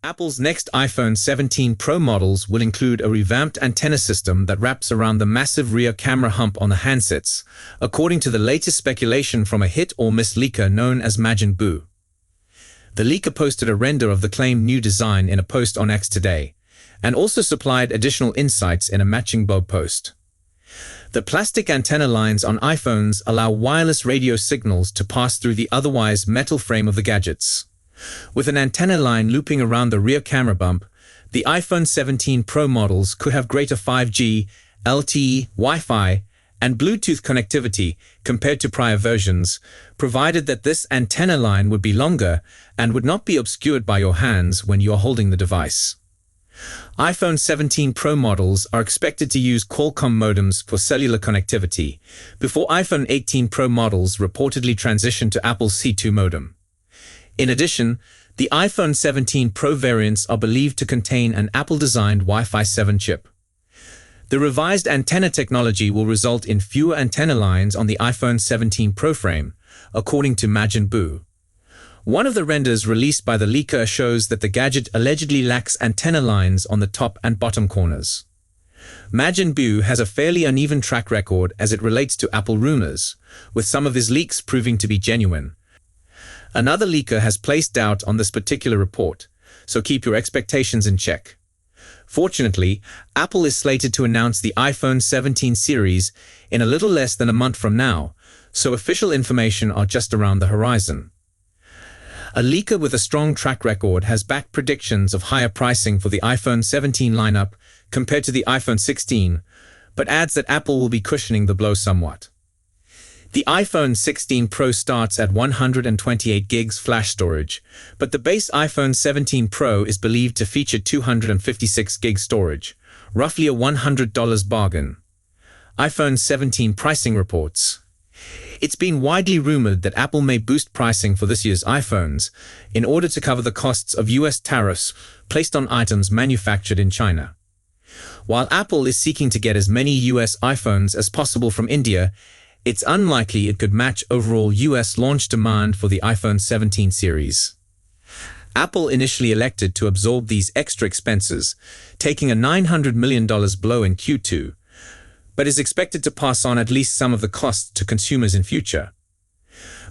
Apple's next iPhone 17 Pro models will include a revamped antenna system that wraps around the massive rear camera hump on the handsets, according to the latest speculation from a hit-or-miss leaker known as Majin Bu. The leaker posted a render of the claimed new design in a post on X today, and also supplied additional insights in a matching blog post. The plastic antenna lines on iPhones allow wireless radio signals to pass through the otherwise metal frame of the gadgets. With an antenna line looping around the rear camera bump, the iPhone 17 Pro models could have greater 5G, LTE, Wi-Fi, and Bluetooth connectivity compared to prior versions, provided that this antenna line would be longer and would not be obscured by your hands when you are holding the device. iPhone 17 Pro models are expected to use Qualcomm modems for cellular connectivity, before iPhone 18 Pro models reportedly transition to Apple's C2 modem. In addition, the iPhone 17 Pro variants are believed to contain an Apple-designed Wi-Fi 7 chip. The revised antenna technology will result in fewer antenna lines on the iPhone 17 Pro frame, according to Majin Bu. One of the renders released by the leaker shows that the gadget allegedly lacks antenna lines on the top and bottom corners. Majin Bu has a fairly uneven track record as it relates to Apple rumors, with some of his leaks proving to be genuine. Another leaker has placed doubt on this particular report, so keep your expectations in check. Fortunately, Apple is slated to announce the iPhone 17 series in a little less than a month from now, so official information are just around the horizon. A leaker with a strong track record has backed predictions of higher pricing for the iPhone 17 lineup compared to the iPhone 16, but adds that Apple will be cushioning the blow somewhat. The iPhone 16 Pro starts at 128 gigs flash storage, but the base iPhone 17 Pro is believed to feature 256 gig storage, roughly a $100 bargain. iPhone 17 pricing reports. It's been widely rumored that Apple may boost pricing for this year's iPhones in order to cover the costs of US tariffs placed on items manufactured in China. While Apple is seeking to get as many US iPhones as possible from India, it's unlikely it could match overall US launch demand for the iPhone 17 series. Apple initially elected to absorb these extra expenses, taking a $900 million blow in Q2, but is expected to pass on at least some of the costs to consumers in future.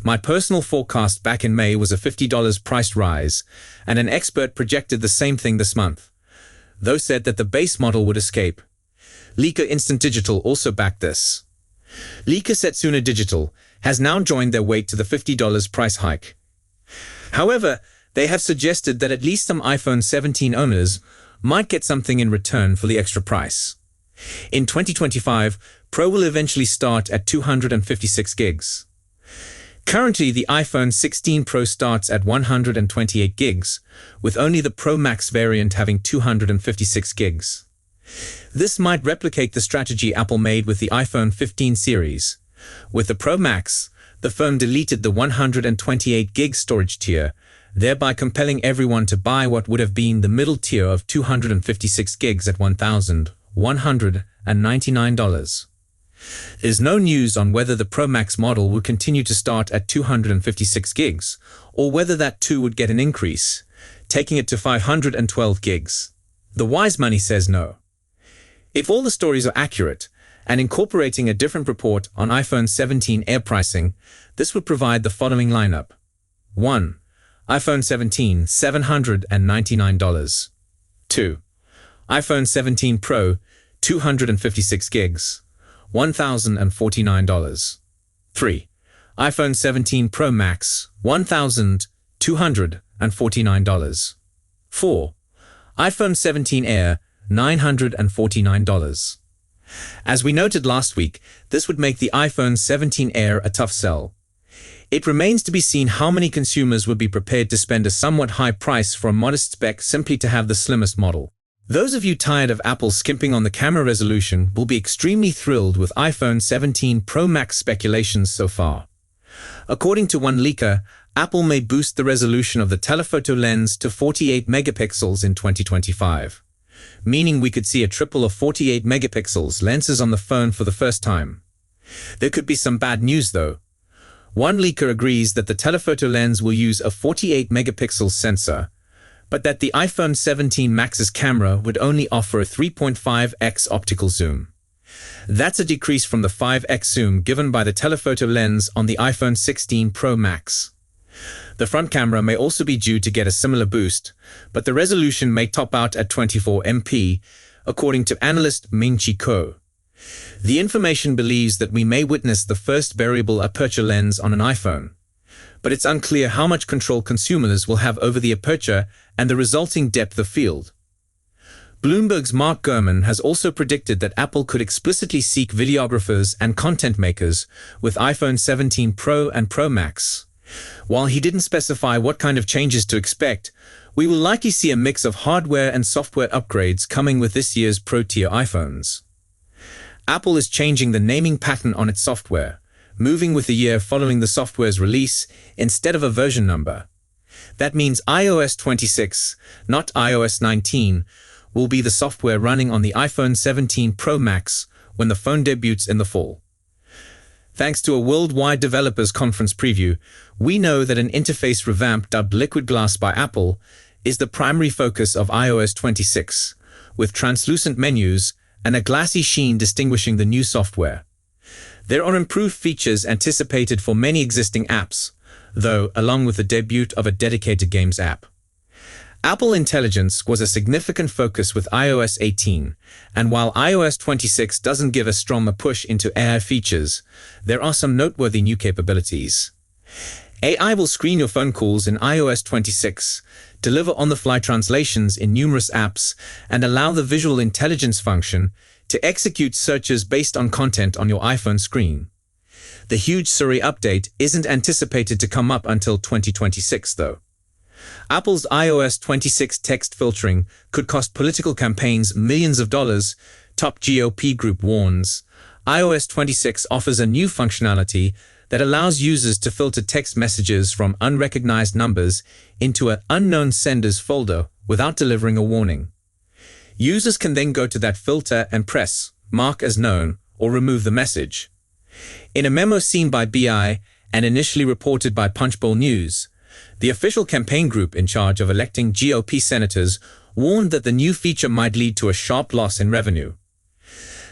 My personal forecast back in May was a $50 price rise, and an expert projected the same thing this month, though said that the base model would escape. Leaker Instant Digital also backed this. Leaker Setsuna Digital has now joined their weight to the $50 price hike. However, they have suggested that at least some iPhone 17 owners might get something in return for the extra price. In 2025, Pro will eventually start at 256 gigs. Currently, the iPhone 16 Pro starts at 128 gigs, with only the Pro Max variant having 256 gigs. This might replicate the strategy Apple made with the iPhone 15 series. With the Pro Max, the firm deleted the 128 gig storage tier, thereby compelling everyone to buy what would have been the middle tier of 256 gigs at $1,199. There's no news on whether the Pro Max model will continue to start at 256 gigs, or whether that too would get an increase, taking it to 512 gigs. The wise money says no. If all the stories are accurate, and incorporating a different report on iPhone 17 Air pricing, this would provide the following lineup. 1. iPhone 17, $799. 2. iPhone 17 Pro, 256 gigs, $1,049. 3. iPhone 17 Pro Max, $1,249. 4. iPhone 17 Air, $949. As we noted last week, this would make the iPhone 17 Air a tough sell. It remains to be seen how many consumers would be prepared to spend a somewhat high price for a modest spec simply to have the slimmest model. Those of you tired of Apple skimping on the camera resolution will be extremely thrilled with iPhone 17 Pro Max speculations so far. According to one leaker, Apple may boost the resolution of the telephoto lens to 48 megapixels in 2025. Meaning we could see a triple of 48 megapixels lenses on the phone for the first time. There could be some bad news though. One leaker agrees that the telephoto lens will use a 48 megapixel sensor, but that the iPhone 17 Max's camera would only offer a 3.5x optical zoom. That's a decrease from the 5x zoom given by the telephoto lens on the iPhone 16 Pro Max. The front camera may also be due to get a similar boost, but the resolution may top out at 24 MP, according to analyst Ming-Chi Kuo. The information believes that we may witness the first variable aperture lens on an iPhone, but it's unclear how much control consumers will have over the aperture and the resulting depth of field. Bloomberg's Mark Gurman has also predicted that Apple could explicitly seek videographers and content makers with iPhone 17 Pro and Pro Max. While he didn't specify what kind of changes to expect, we will likely see a mix of hardware and software upgrades coming with this year's Pro-tier iPhones. Apple is changing the naming pattern on its software, moving with the year following the software's release instead of a version number. That means iOS 26, not iOS 19, will be the software running on the iPhone 17 Pro Max when the phone debuts in the fall. Thanks to a worldwide developers conference preview, we know that an interface revamp dubbed Liquid Glass by Apple is the primary focus of iOS 26, with translucent menus and a glassy sheen distinguishing the new software. There are improved features anticipated for many existing apps, though, along with the debut of a dedicated games app. Apple Intelligence was a significant focus with iOS 18, and while iOS 26 doesn't give a stronger push into AI features, there are some noteworthy new capabilities. AI will screen your phone calls in iOS 26, deliver on-the-fly translations in numerous apps, and allow the visual intelligence function to execute searches based on content on your iPhone screen. The huge Siri update isn't anticipated to come up until 2026, though. Apple's iOS 26 text filtering could cost political campaigns millions of dollars, top GOP group warns. iOS 26 offers a new functionality that allows users to filter text messages from unrecognized numbers into an unknown senders folder without delivering a warning. Users can then go to that filter and press Mark as Known or remove the message. In a memo seen by BI and initially reported by Punchbowl News, the official campaign group in charge of electing GOP senators warned that the new feature might lead to a sharp loss in revenue.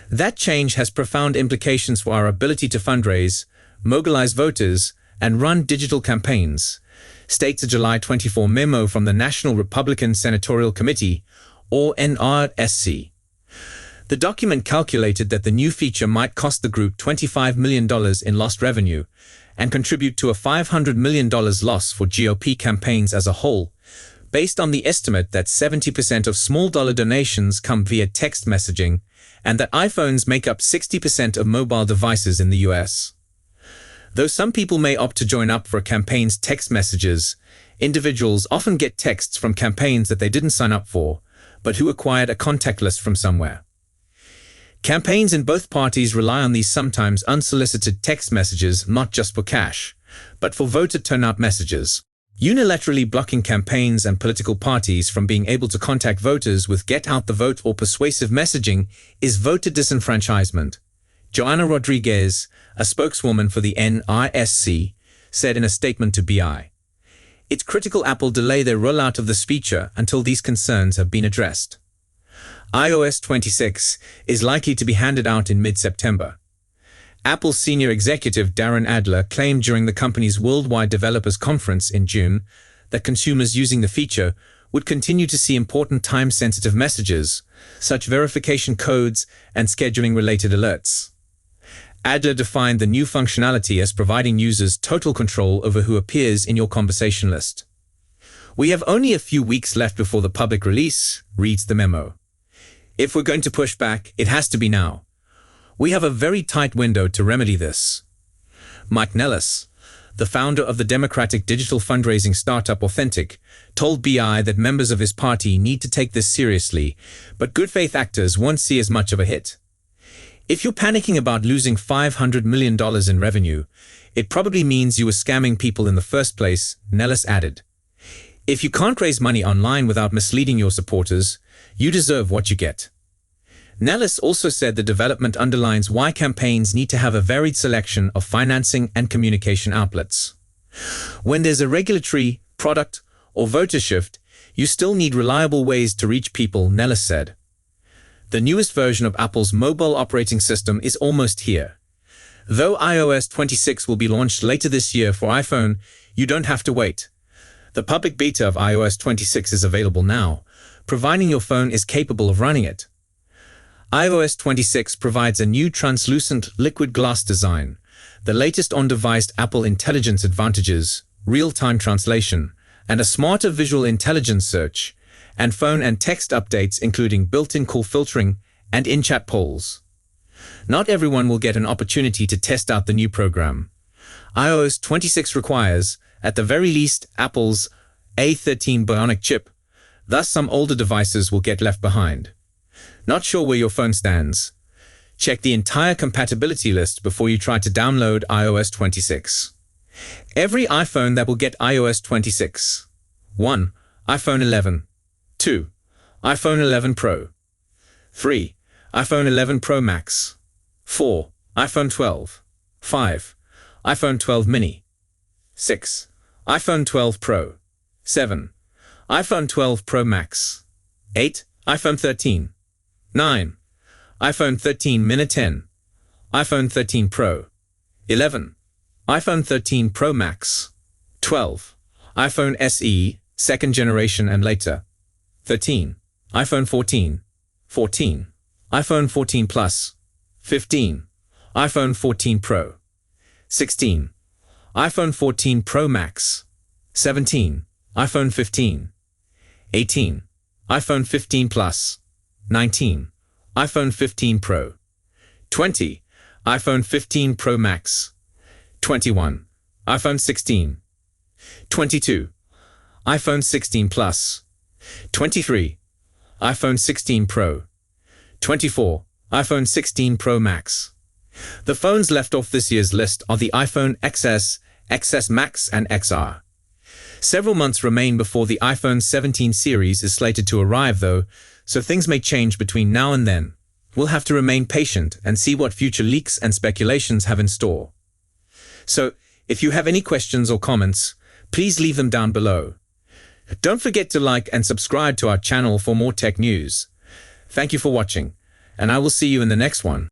That change has profound implications for our ability to fundraise, mobilize voters, and run digital campaigns, states a July 24 memo from the National Republican Senatorial Committee, or NRSC. The document calculated that the new feature might cost the group $25 million in lost revenue and contribute to a $500 million loss for GOP campaigns as a whole, based on the estimate that 70% of small dollar donations come via text messaging and that iPhones make up 60% of mobile devices in the US. Though some people may opt to join up for a campaign's text messages, individuals often get texts from campaigns that they didn't sign up for, but who acquired a contact list from somewhere. Campaigns in both parties rely on these sometimes unsolicited text messages not just for cash, but for voter turnout messages. Unilaterally blocking campaigns and political parties from being able to contact voters with get out the vote or persuasive messaging is voter disenfranchisement. Joanna Rodriguez, a spokeswoman for the NRSC, said in a statement to BI. It's critical Apple delay their rollout of this feature until these concerns have been addressed. iOS 26 is likely to be handed out in mid-September. Apple's senior executive Darren Adler claimed during the company's Worldwide Developers Conference in June that consumers using the feature would continue to see important time-sensitive messages, such verification codes and scheduling-related alerts. Adler defined the new functionality as providing users total control over who appears in your conversation list. We have only a few weeks left before the public release, reads the memo. If we're going to push back, it has to be now. We have a very tight window to remedy this. Mike Nellis, the founder of the Democratic digital fundraising startup Authentic, told BI that members of his party need to take this seriously, but good faith actors won't see as much of a hit. If you're panicking about losing $500 million in revenue, it probably means you were scamming people in the first place, Nellis added. If you can't raise money online without misleading your supporters, you deserve what you get. Nellis also said the development underlines why campaigns need to have a varied selection of financing and communication outlets. When there's a regulatory, product, or voter shift, You still need reliable ways to reach people, Nellis said. The newest version of Apple's mobile operating system is almost here. Though iOS 26 will be launched later this year for iPhone, you don't have to wait. The public beta of iOS 26 is available now, providing your phone is capable of running it. iOS 26 provides a new translucent liquid glass design, the latest on-device Apple Intelligence advantages, real-time translation, and a smarter visual intelligence search, and phone and text updates including built-in call filtering and in-chat polls. Not everyone will get an opportunity to test out the new program. iOS 26 requires, at the very least, Apple's A13 Bionic chip, thus some older devices will get left behind. Not sure where your phone stands? Check the entire compatibility list before you try to download iOS 26. Every iPhone that will get iOS 26. 1. iPhone 11. 2. iPhone 11 Pro. 3. iPhone 11 Pro Max. 4. iPhone 12. 5. iPhone 12 Mini. 6. iPhone 12 Pro. 7. iPhone 12 Pro Max. 8. iPhone 13. 9. iPhone 13 Mini 10. iPhone 13 Pro. 11. iPhone 13 Pro Max. 12. iPhone SE, second generation and later. 13. iPhone 14. 14. iPhone 14 Plus. 15. iPhone 14 Pro. 16. iPhone 14 Pro Max. 17. iPhone 15. 18. iPhone 15 Plus. 19. iPhone 15 Pro. 20. iPhone 15 Pro Max. 21. iPhone 16. 22. iPhone 16 Plus. 23. iPhone 16 Pro. 24. iPhone 16 Pro Max. The phones left off this year's list are the iPhone XS, XS Max and XR. Several months remain before the iPhone 17 series is slated to arrive though, so things may change between now and then. We'll have to remain patient and see what future leaks and speculations have in store. So, if you have any questions or comments, please leave them down below. Don't forget to like and subscribe to our channel for more tech news. Thank you for watching, and I will see you in the next one.